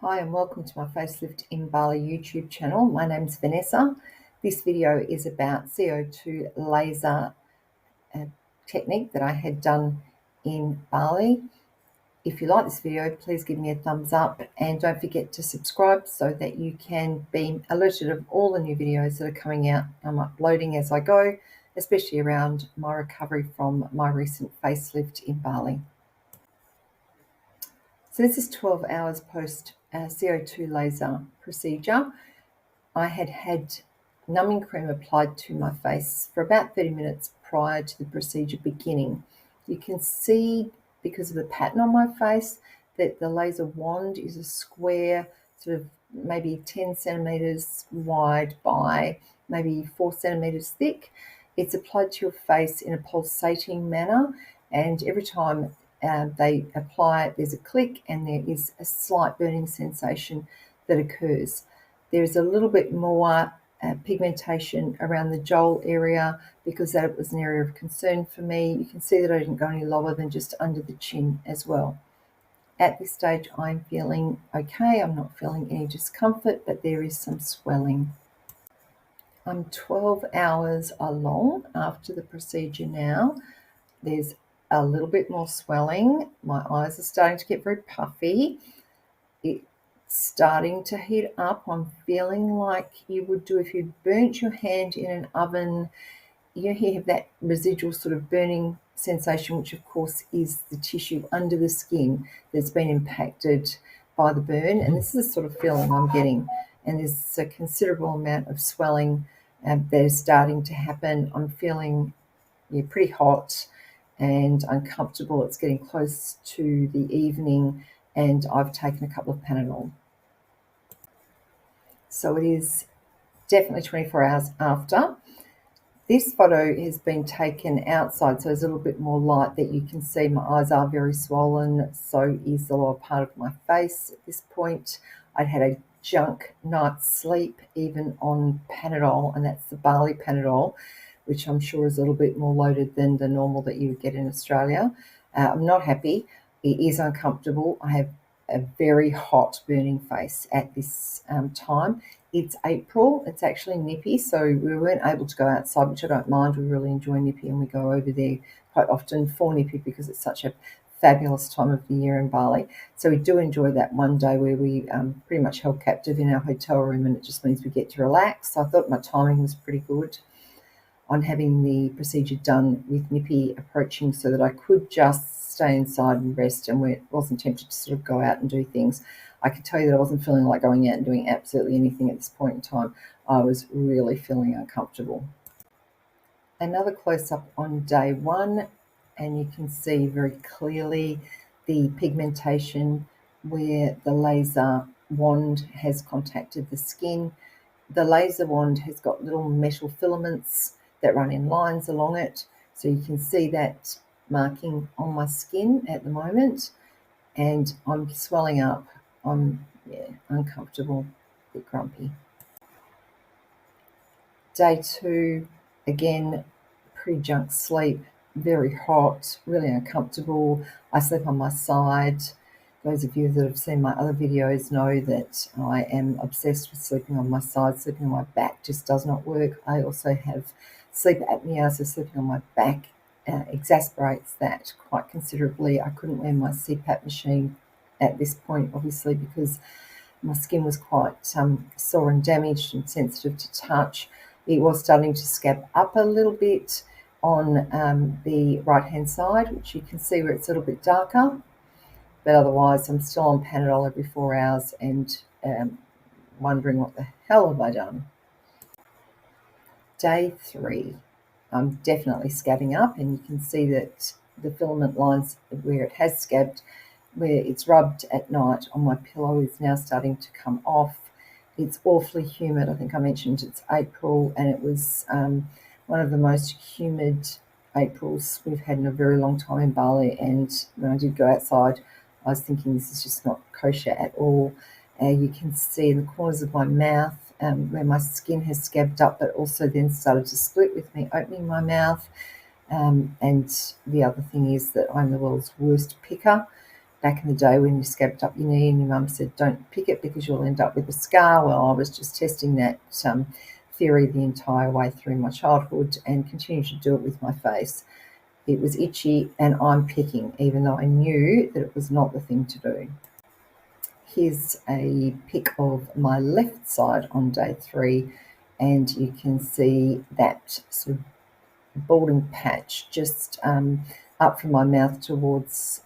Hi and welcome to my Facelift in Bali YouTube channel. My name's Vanessa. This video is about CO2 laser technique that I had done in Bali. If you like this video, please give me a thumbs up and don't forget to subscribe so that you can be alerted of all the new videos that are coming out. I'm uploading as I go, especially around my recovery from my recent facelift in Bali. So this is 12 hours post CO2 laser procedure. I had numbing cream applied to my face for about 30 minutes prior to the procedure beginning. You can see, because of the pattern on my face, that the laser wand is a square, sort of maybe 10 centimeters wide by maybe 4 centimeters thick. It's applied to your face in a pulsating manner, and every time they apply it, there's a click and there is a slight burning sensation that occurs. There's a little bit more pigmentation around the jowl area because that was an area of concern for me. You can see that I didn't go any lower than just under the chin as well. At this stage, I'm feeling okay. I'm not feeling any discomfort, but there is some swelling. I'm 12 hours along after the procedure now. There's a little bit more swelling. My eyes are starting to get very puffy. It's starting to heat up. I'm feeling like you would do if you burnt your hand in an oven. You have that residual sort of burning sensation, which of course is the tissue under the skin that's been impacted by the burn. And this is the sort of feeling I'm getting. And there's a considerable amount of swelling that is starting to happen. I'm feeling pretty hot and uncomfortable. It's getting close to the evening and I've taken a couple of Panadol. So it is definitely 24 hours after. This photo has been taken outside, so there's a little bit more light that you can see. My eyes are very swollen, so is the lower part of my face at this point. I'd had a junk night's sleep, even on Panadol, and that's the Bali Panadol, which I'm sure is a little bit more loaded than the normal that you would get in Australia. I'm not happy. It is uncomfortable. I have a very hot burning face at this time. It's April. It's actually nippy, so we weren't able to go outside, which I don't mind. We really enjoy nippy and we go over there quite often for nippy because it's such a fabulous time of the year in Bali. So we do enjoy that one day where we pretty much held captive in our hotel room, and it just means we get to relax. So I thought my timing was pretty good on having the procedure done with nippy approaching so that I could just stay inside and rest and wasn't tempted to sort of go out and do things. I can tell you that I wasn't feeling like going out and doing absolutely anything at this point in time. I was really feeling uncomfortable. Another close-up on day one, and you can see very clearly the pigmentation where the laser wand has contacted the skin. The laser wand has got little metal filaments that run in lines along it. So you can see that marking on my skin at the moment, and I'm swelling up. I'm uncomfortable, a bit grumpy. Day two, again, pre-junk sleep, very hot, really uncomfortable. I sleep on my side. Those of you that have seen my other videos know that I am obsessed with sleeping on my side. Sleeping on my back just does not work. I also have sleep apnea, so sleeping on my back exasperates that quite considerably. I couldn't wear my CPAP machine at this point, obviously, because my skin was quite sore and damaged and sensitive to touch. It was starting to scab up a little bit on the right-hand side, which you can see where it's a little bit darker. But otherwise, I'm still on Panadol every 4 hours and wondering what the hell have I done. Day three, I'm definitely scabbing up, and you can see that the filament lines where it has scabbed, where it's rubbed at night on my pillow, is now starting to come off. It's awfully humid. I think I mentioned it's April, and it was one of the most humid Aprils we've had in a very long time in Bali. And when I did go outside, I was thinking this is just not kosher at all. You can see in the corners of my mouth where my skin has scabbed up, but also then started to split with me opening my mouth. And the other thing is that I'm the world's worst picker. back in the day when you scabbed up your knee and your mum said, don't pick it because you'll end up with a scar. Well, I was just testing that theory the entire way through my childhood and continued to do it with my face. It was itchy and I'm picking, even though I knew that it was not the thing to do. Here's a pic of my left side on day 3, and you can see that sort of balding patch just up from my mouth towards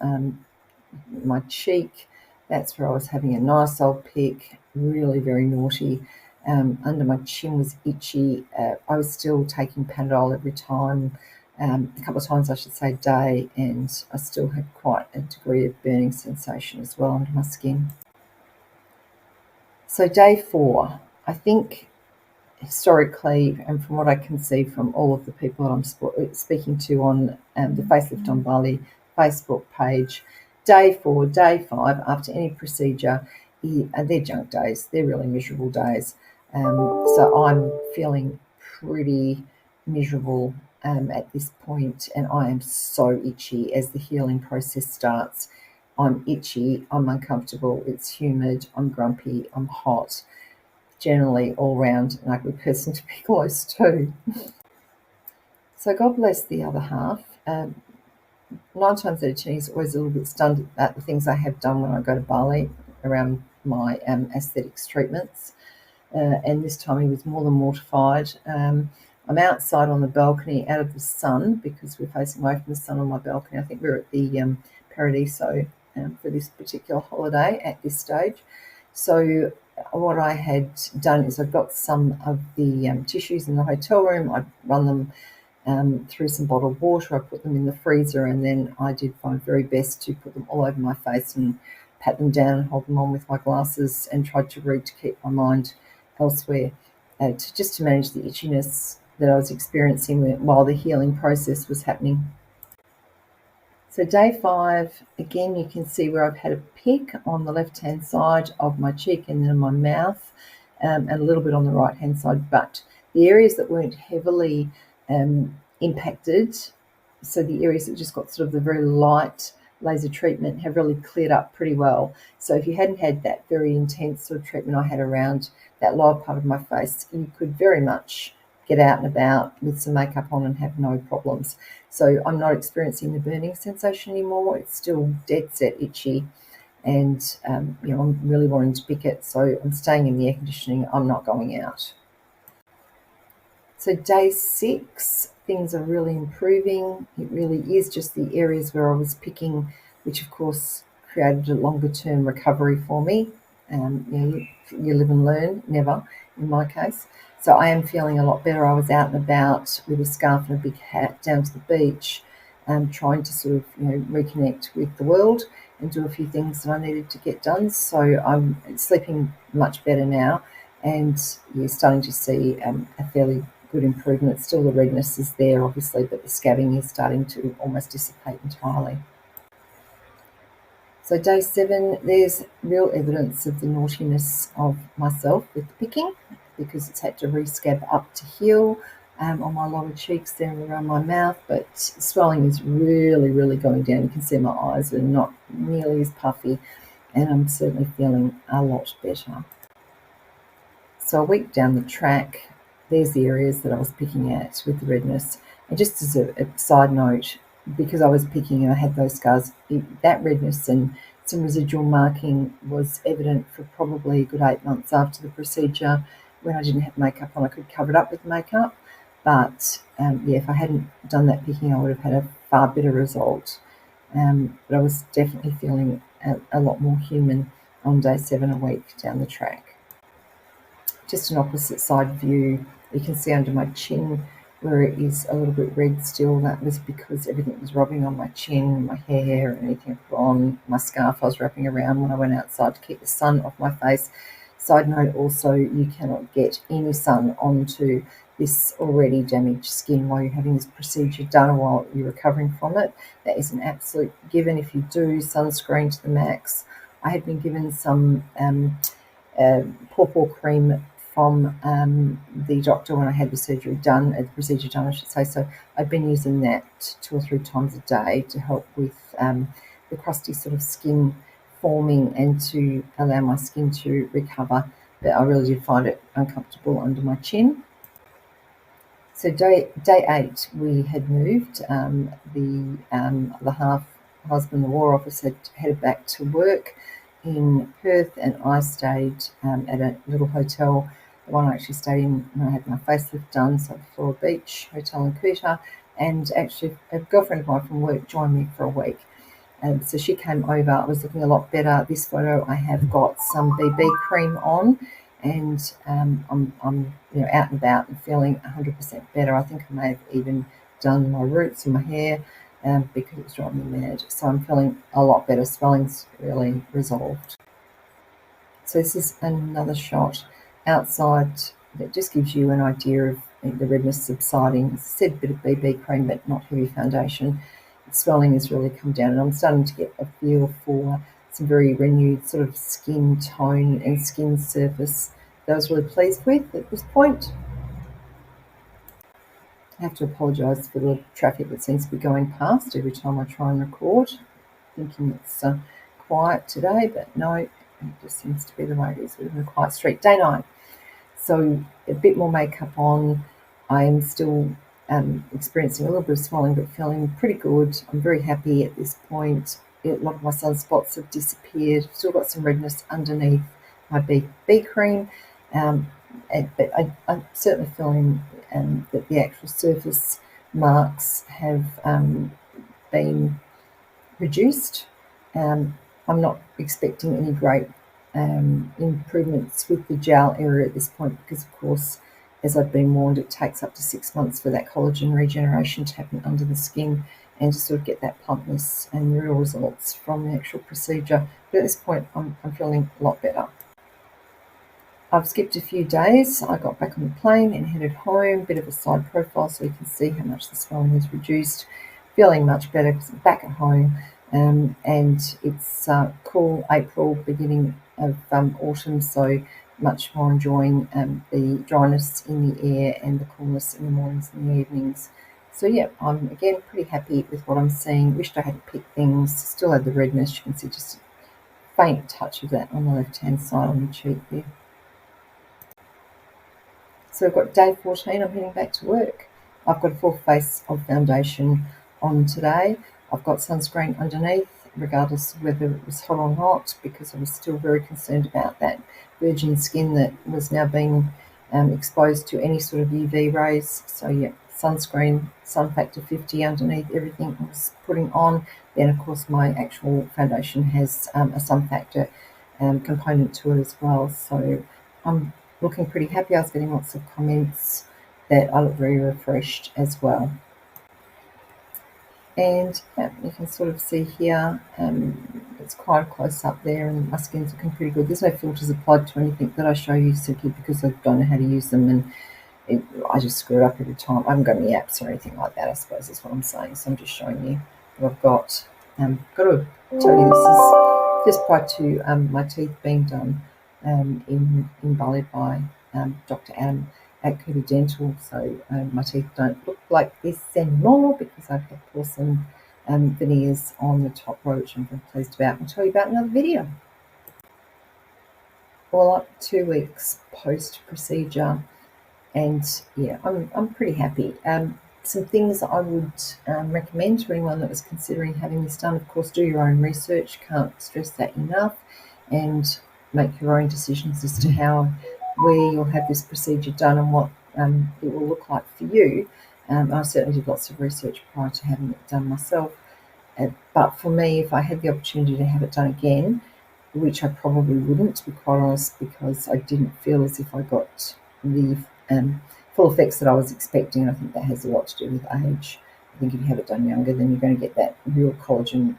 my cheek. That's where I was having a nice old pick, really very naughty. Under my chin was itchy. I was still taking Panadol every time, a couple of times I should say a day, and I still had quite a degree of burning sensation as well under my skin. So day 4, I think historically, and from what I can see from all of the people that I'm speaking to on the Facelift on Bali Facebook page, day 4, day 5, after any procedure, they're junk days. They're really miserable days. So I'm feeling pretty miserable at this point, and I am so itchy as the healing process starts. I'm itchy, I'm uncomfortable, it's humid, I'm grumpy, I'm hot. Generally all round an ugly person to be close to. So God bless the other half. 9 times out of 10 he's always a little bit stunned at the things I have done when I go to Bali around my aesthetics treatments. And this time he was more than mortified. I'm outside on the balcony out of the sun because we're facing away from the sun on my balcony. I think we're at the Paradiso for this particular holiday at this stage. So what I had done is I've got some of the tissues in the hotel room. I'd run them through some bottled water. I put them in the freezer, and then I did my very best to put them all over my face and pat them down and hold them on with my glasses, and tried to read to keep my mind elsewhere, just to manage the itchiness that I was experiencing while the healing process was happening. So day 5, again, you can see where I've had a pick on the left-hand side of my cheek and then my mouth, and a little bit on the right-hand side, but the areas that weren't heavily impacted, so the areas that just got sort of the very light laser treatment, have really cleared up pretty well. So if you hadn't had that very intense sort of treatment I had around that lower part of my face, you could very much get out and about with some makeup on and have no problems. So I'm not experiencing the burning sensation anymore. It's still dead set itchy, and I'm really wanting to pick it, so I'm staying in the air conditioning. I'm not going out. So day 6, things are really improving. It really is just the areas where I was picking, which of course created a longer term recovery for me. You live and learn, never in my case. So I am feeling a lot better. I was out and about with a scarf and a big hat down to the beach, trying to sort of reconnect with the world and do a few things that I needed to get done. So I'm sleeping much better now, and you're starting to see a fairly good improvement. Still the redness is there obviously, but the scabbing is starting to almost dissipate entirely. So day 7, there's real evidence of the naughtiness of myself with the picking, because it's had to re-scab up to heal on my lower cheeks there and around my mouth, but swelling is really, really going down. You can see my eyes are not nearly as puffy, and I'm certainly feeling a lot better. So a week down the track, there's the areas that I was picking at with the redness. And just as a side note, because I was picking and I had those scars, that redness and some residual marking was evident for probably a good 8 months after the procedure. When I didn't have makeup on, I could cover it up with makeup. But if I hadn't done that picking, I would have had a far better result. But I was definitely feeling a lot more human on day 7, a week down the track. Just an opposite side view, you can see under my chin where it is a little bit red still. That was because everything was rubbing on my chin, my hair, and anything on my scarf I was wrapping around when I went outside to keep the sun off my face. Side note also, you cannot get any sun onto this already damaged skin while you're having this procedure done or while you're recovering from it. That is an absolute given. If you do, sunscreen to the max. I had been given some pawpaw cream from the doctor when I had the procedure done, I should say. So I've been using that 2 or 3 times a day to help with the crusty sort of skin forming and to allow my skin to recover, but I really did find it uncomfortable under my chin. So day 8, we had moved. The other half, husband, the War Office, had headed back to work in Perth, and I stayed at a little hotel, the one I actually stayed in when I had my facelift done, so Flora Beach Hotel in Kuta, and actually a girlfriend of mine from work joined me for a week. So she came over. I was looking a lot better. This photo, I have got some BB cream on, and I'm out and about and feeling 100% better. I think I may have even done my roots and my hair because it was driving me mad. So I'm feeling a lot better. Swelling's really resolved. So this is another shot outside that just gives you an idea of the redness subsiding. As I said, a bit of BB cream, but not heavy foundation. The swelling has really come down, and I'm starting to get a feel for some very renewed sort of skin tone and skin surface that I was really pleased with at this point. I have to apologise for the traffic that seems to be going past every time I try and record, thinking it's quiet today, but no, it just seems to be the way it is. We're in a quiet street. Day 9. So a bit more makeup on. I am still experiencing a little bit of swelling, but feeling pretty good. I'm very happy at this point. A lot of my sunspots have disappeared. Still got some redness underneath my BB cream, but I'm certainly feeling that the actual surface marks have been reduced. I'm not expecting any great improvements with the jowl area at this point because, of course, as I've been warned, it takes up to 6 months for that collagen regeneration to happen under the skin and to sort of get that plumpness and real results from the actual procedure. But at this point, I'm feeling a lot better. I've skipped a few days. I got back on the plane and headed home. Bit of a side profile so you can see how much the swelling has reduced. Feeling much better because I'm back at home. And it's cool April, beginning of autumn, so much more enjoying the dryness in the air and the coolness in the mornings and the evenings. So yeah, I'm again pretty happy with what I'm seeing. Wished I hadn't picked things. Still had the redness. You can see just a faint touch of that on the left-hand side on the cheek there. So I've got day 14, I'm heading back to work. I've got a full face of foundation on today. I've got sunscreen underneath, regardless of whether it was hot or not, because I was still very concerned about that virgin skin that was now being exposed to any sort of UV rays. So yeah, sunscreen, sun factor 50 underneath everything I was putting on. Then of course my actual foundation has a sun factor component to it as well. So I'm looking pretty happy. I was getting lots of comments that I look very refreshed as well. And you can sort of see here, it's quite a close up there, and my skin's looking pretty good. There's no filters applied to anything that I show you simply because I don't know how to use them, and I just screw it up every time. I haven't got any apps or anything like that, I suppose is what I'm saying. So I'm just showing you what I've got. Got to tell you, this is just prior to my teeth being done in Bali by Dr. Adam at Kuta Dental. So my teeth don't look like this anymore because I've had porcelain veneers on the top row, which I'm very pleased about. I'll tell you about another video. Well, up 2 weeks post procedure, and yeah, I'm pretty happy. Some things I would recommend to anyone that was considering having this done. Of course, do your own research. Can't stress that enough, and make your own decisions as to where you'll have this procedure done and what it will look like for you. I certainly did lots of research prior to having it done myself. But for me, if I had the opportunity to have it done again, which I probably wouldn't, to be quite honest, because I didn't feel as if I got the full effects that I was expecting. I think that has a lot to do with age. I think if you have it done younger, then you're going to get that real collagen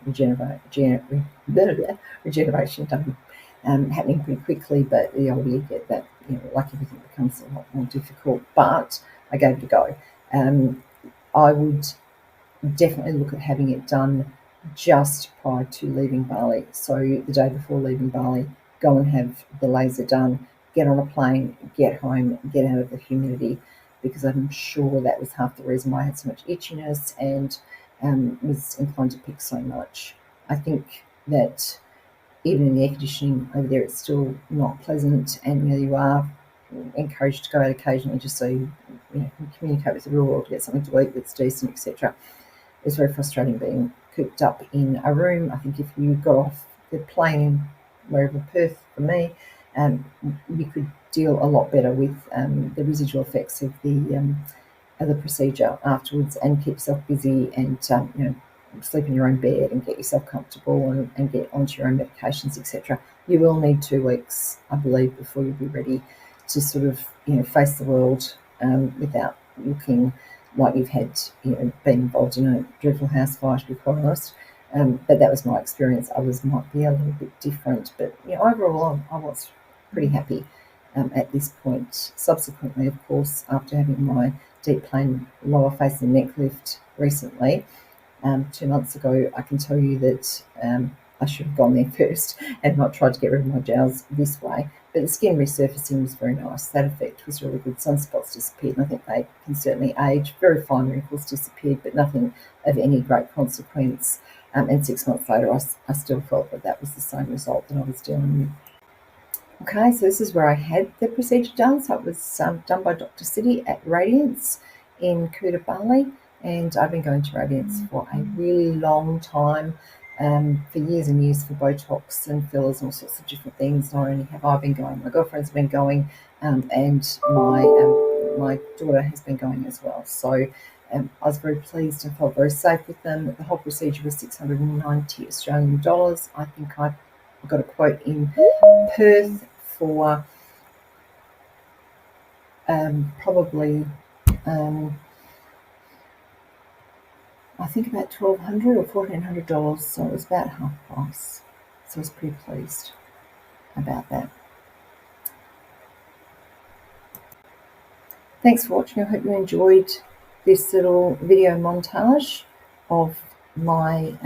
regeneration done happening pretty quickly. But the older you get, that like everything becomes a lot more difficult. But I gave it a go. I would definitely look at having it done just prior to leaving Bali. So the day before leaving Bali, go and have the laser done, get on a plane, get home, get out of the humidity, because I'm sure that was half the reason why I had so much itchiness and was inclined to pick so much. I think that even in the air conditioning over there, it's still not pleasant, and you are encouraged to go out occasionally just so you can communicate with the real world, get something to eat that's decent, etc. It's very frustrating being cooped up in a room. I think if you got off the plane, wherever, Perth for me, you could deal a lot better with the residual effects of the procedure afterwards, and keep yourself busy, and sleep in your own bed and get yourself comfortable, and get onto your own medications, etc. You will need 2 weeks, I believe, before you'll be ready to sort of face the world without looking like you've had been involved in a dreadful house fire, to be quite honest. But that was my experience. Others might be a little bit different, but overall I was pretty happy at this point. Subsequently, of course, after having my deep plane lower face and neck lift recently, 2 months ago, I can tell you that I should have gone there first and not tried to get rid of my jowls this way. But the skin resurfacing was very nice. That effect was really good. Sunspots disappeared, and I think they can certainly age. Very fine wrinkles disappeared, but nothing of any great consequence. And 6 months later, I still felt that was the same result that I was dealing with. Okay, so this is where I had the procedure done. So it was done by Dr. City at Radiance in Kuta, Bali, and I've been going to Radiance for a really long time, for years and years, for Botox and fillers and all sorts of different things. Not only have I been going, my girlfriend's been going, and my daughter has been going as well. So I was very pleased and felt very safe with them. The whole procedure was 690 Australian dollars. I think I got a quote in Perth for probably I think about $1,200 or $1,400, so it was about half price. So I was pretty pleased about that. Thanks for watching. I hope you enjoyed this little video montage of my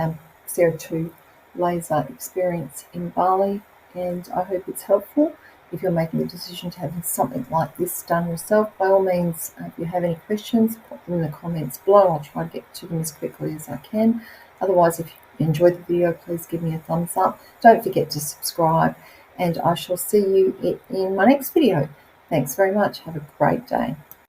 CO2 laser experience in Bali, and I hope it's helpful. If you're making the decision to have something like this done yourself, by all means, if you have any questions, put them in the comments below. I'll try to get to them as quickly as I can. Otherwise, if you enjoyed the video, please give me a thumbs up. Don't forget to subscribe, and I shall see you in my next video. Thanks very much. Have a great day.